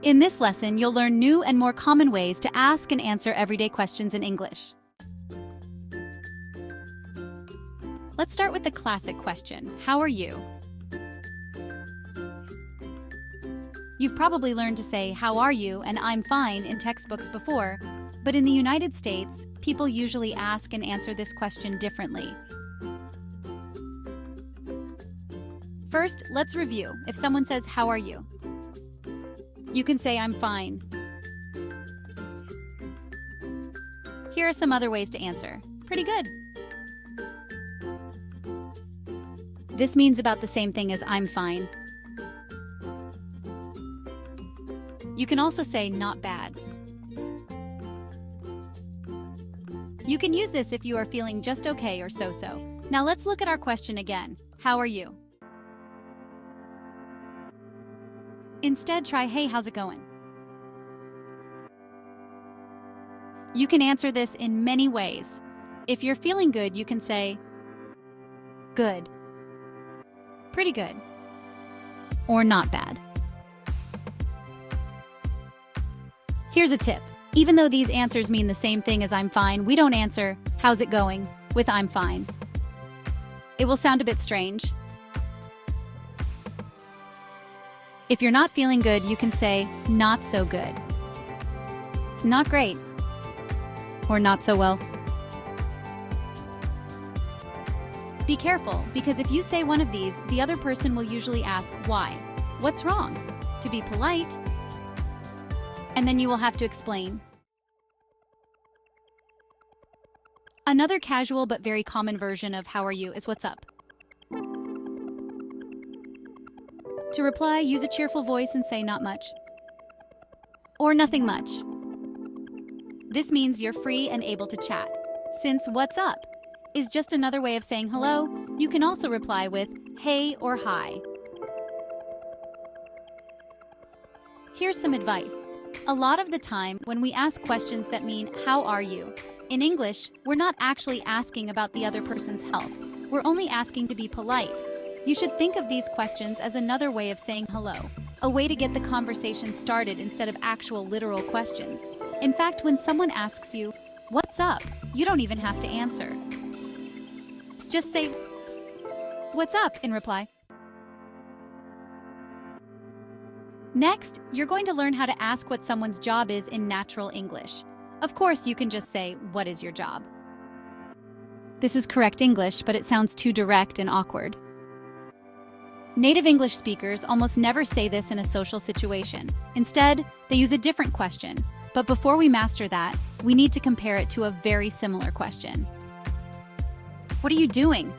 In this lesson, you'll learn new and more common ways to ask and answer everyday questions in English. Let's start with the classic question, how are you? You've probably learned to say, how are you, and I'm fine in textbooks before, but in the United States, people usually ask and answer this question differently. First, let's review. If someone says, how are you? You can say, I'm fine. Here are some other ways to answer. Pretty good. This means about the same thing as I'm fine. You can also say, not bad. You can use this if you are feeling just okay or so-so. Now let's look at our question again. How are you? Instead, try, hey, how's it going? You can answer this in many ways. If you're feeling good, you can say, good, pretty good, or not bad. Here's a tip. Even though these answers mean the same thing as I'm fine, we don't answer, how's it going, with I'm fine. It will sound a bit strange. If you're not feeling good, you can say, not so good, not great, or not so well. Be careful, because if you say one of these, the other person will usually ask, why? What's wrong? To be polite, and then you will have to explain. Another casual but very common version of how are you is what's up. To reply, use a cheerful voice and say not much, or nothing much. This means you're free and able to chat. Since what's up is just another way of saying hello, you can also reply with hey or hi. Here's some advice. A lot of the time, when we ask questions that mean, how are you? In English, we're not actually asking about the other person's health. We're only asking to be polite. You should think of these questions as another way of saying hello, a way to get the conversation started instead of actual literal questions. In fact, when someone asks you, what's up? You don't even have to answer. Just say, what's up, in reply. Next, you're going to learn how to ask what someone's job is in natural English. Of course, you can just say, what is your job? This is correct English, but it sounds too direct and awkward. Native English speakers almost never say this in a social situation. Instead, they use a different question. But before we master that, we need to compare it to a very similar question. What are you doing?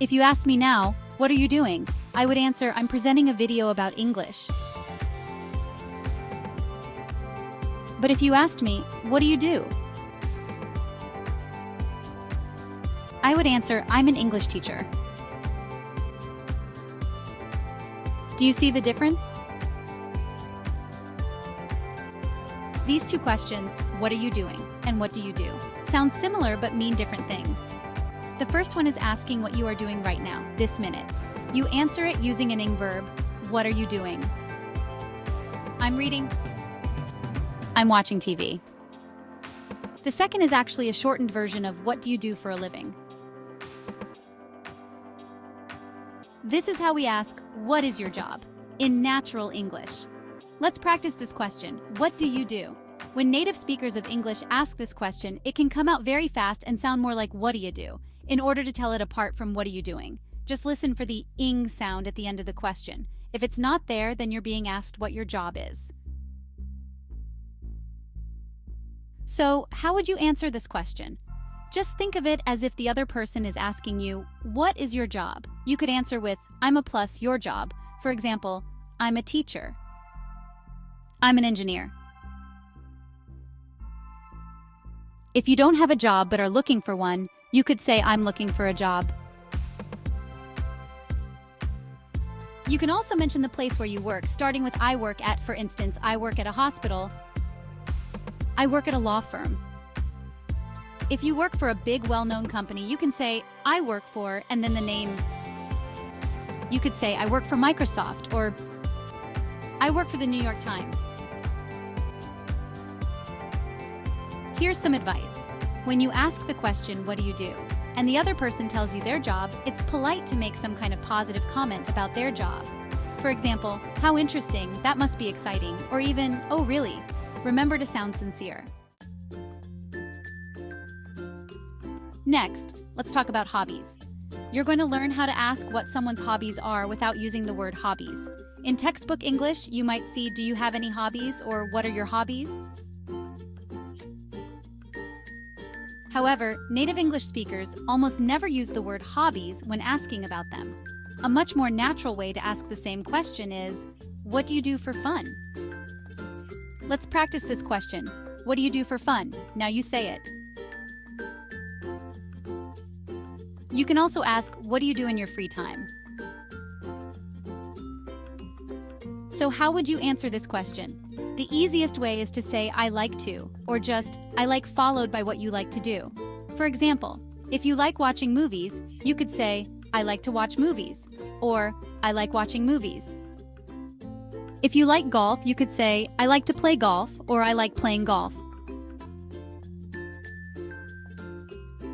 If you asked me now, what are you doing? I would answer, I'm presenting a video about English. But if you asked me, what do you do? I would answer, I'm an English teacher. Do you see the difference? These two questions, what are you doing and what do you do, sound similar but mean different things. The first one is asking what you are doing right now, this minute. You answer it using an ing verb, what are you doing? I'm reading. I'm watching TV. The second is actually a shortened version of what do you do for a living. This is how we ask, what is your job? In natural English. Let's practice this question. What do you do? When native speakers of English ask this question, it can come out very fast and sound more like what do you do, in order to tell it apart from what are you doing. Just listen for the ing sound at the end of the question. If it's not there, then you're being asked what your job is. So, how would you answer this question? Just think of it as if the other person is asking you, what is your job? You could answer with, I'm a plus your job. For example, I'm a teacher. I'm an engineer. If you don't have a job but are looking for one, you could say, I'm looking for a job. You can also mention the place where you work, starting with I work at, for instance, I work at a hospital. I work at a law firm. If you work for a big, well-known company, you can say, I work for, and then the name. You could say, I work for Microsoft, or I work for the New York Times. Here's some advice. When you ask the question, what do you do? And the other person tells you their job, it's polite to make some kind of positive comment about their job. For example, how interesting, that must be exciting, or even, oh really? Remember to sound sincere. Next, let's talk about hobbies. You're going to learn how to ask what someone's hobbies are without using the word hobbies. In textbook English, you might see, do you have any hobbies, or what are your hobbies? However, native English speakers almost never use the word hobbies when asking about them. A much more natural way to ask the same question is, what do you do for fun? Let's practice this question. What do you do for fun? Now you say it. You can also ask, what do you do in your free time? So how would you answer this question? The easiest way is to say, I like to, or just, I like followed by what you like to do. For example, if you like watching movies, you could say, I like to watch movies, or I like watching movies. If you like golf, you could say, I like to play golf, or I like playing golf.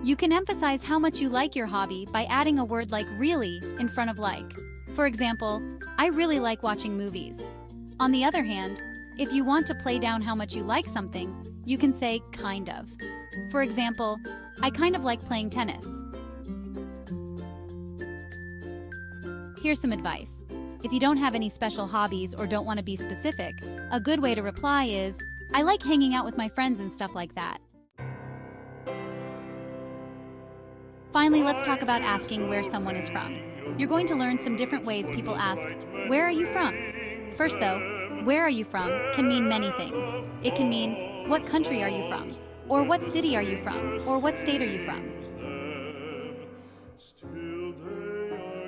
You can emphasize how much you like your hobby by adding a word like really in front of like. For example, I really like watching movies. On the other hand, if you want to play down how much you like something, you can say kind of. For example, I kind of like playing tennis. Here's some advice. If you don't have any special hobbies or don't want to be specific, a good way to reply is, I like hanging out with my friends and stuff like that. Finally, let's talk about asking where someone is from. You're going to learn some different ways people ask, where are you from? First though, where are you from can mean many things. It can mean, what country are you from? Or what city are you from? Or what state are you from?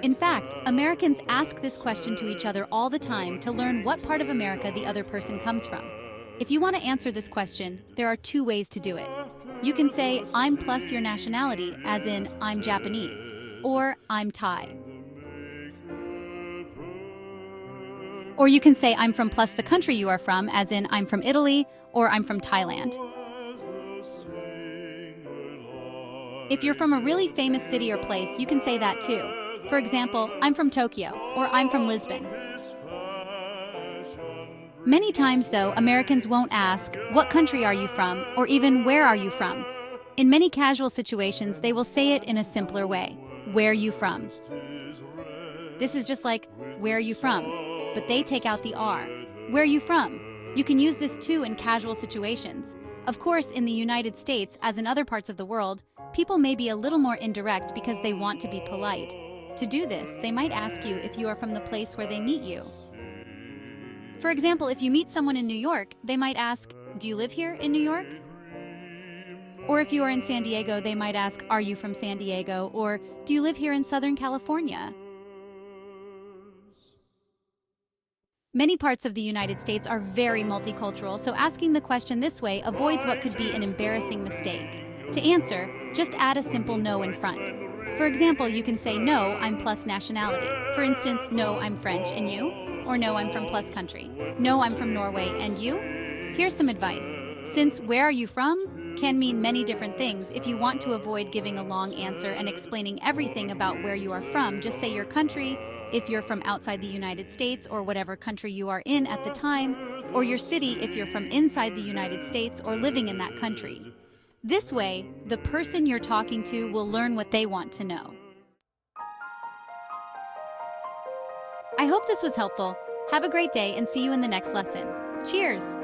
In fact, Americans ask this question to each other all the time to learn what part of America the other person comes from. If you want to answer this question, there are two ways to do it. You can say, I'm plus your nationality, as in, I'm Japanese, or I'm Thai. Or you can say, I'm from plus the country you are from, as in, I'm from Italy, or I'm from Thailand. If you're from a really famous city or place, you can say that too. For example, I'm from Tokyo, or I'm from Lisbon. Many times, though, Americans won't ask, what country are you from, or even where are you from? In many casual situations, they will say it in a simpler way, where are you from? This is just like, where are you from? But they take out the R. Where are you from? You can use this too in casual situations. Of course, in the United States, as in other parts of the world, people may be a little more indirect because they want to be polite. To do this, they might ask you if you are from the place where they meet you. For example, if you meet someone in New York, they might ask, do you live here in New York? Or if you are in San Diego, they might ask, are you from San Diego? Or do you live here in Southern California? Many parts of the United States are very multicultural, so asking the question this way avoids what could be an embarrassing mistake. To answer, just add a simple no in front. For example, you can say, no, I'm plus nationality. For instance, no, I'm French, and you? Or no, I'm from plus country. No, I'm from Norway, and you? Here's some advice. Since where are you from can mean many different things, if you want to avoid giving a long answer and explaining everything about where you are from, just say your country, if you're from outside the United States or whatever country you are in at the time, or your city if you're from inside the United States or living in that country. This way, the person you're talking to will learn what they want to know. I hope this was helpful. Have a great day and see you in the next lesson. Cheers!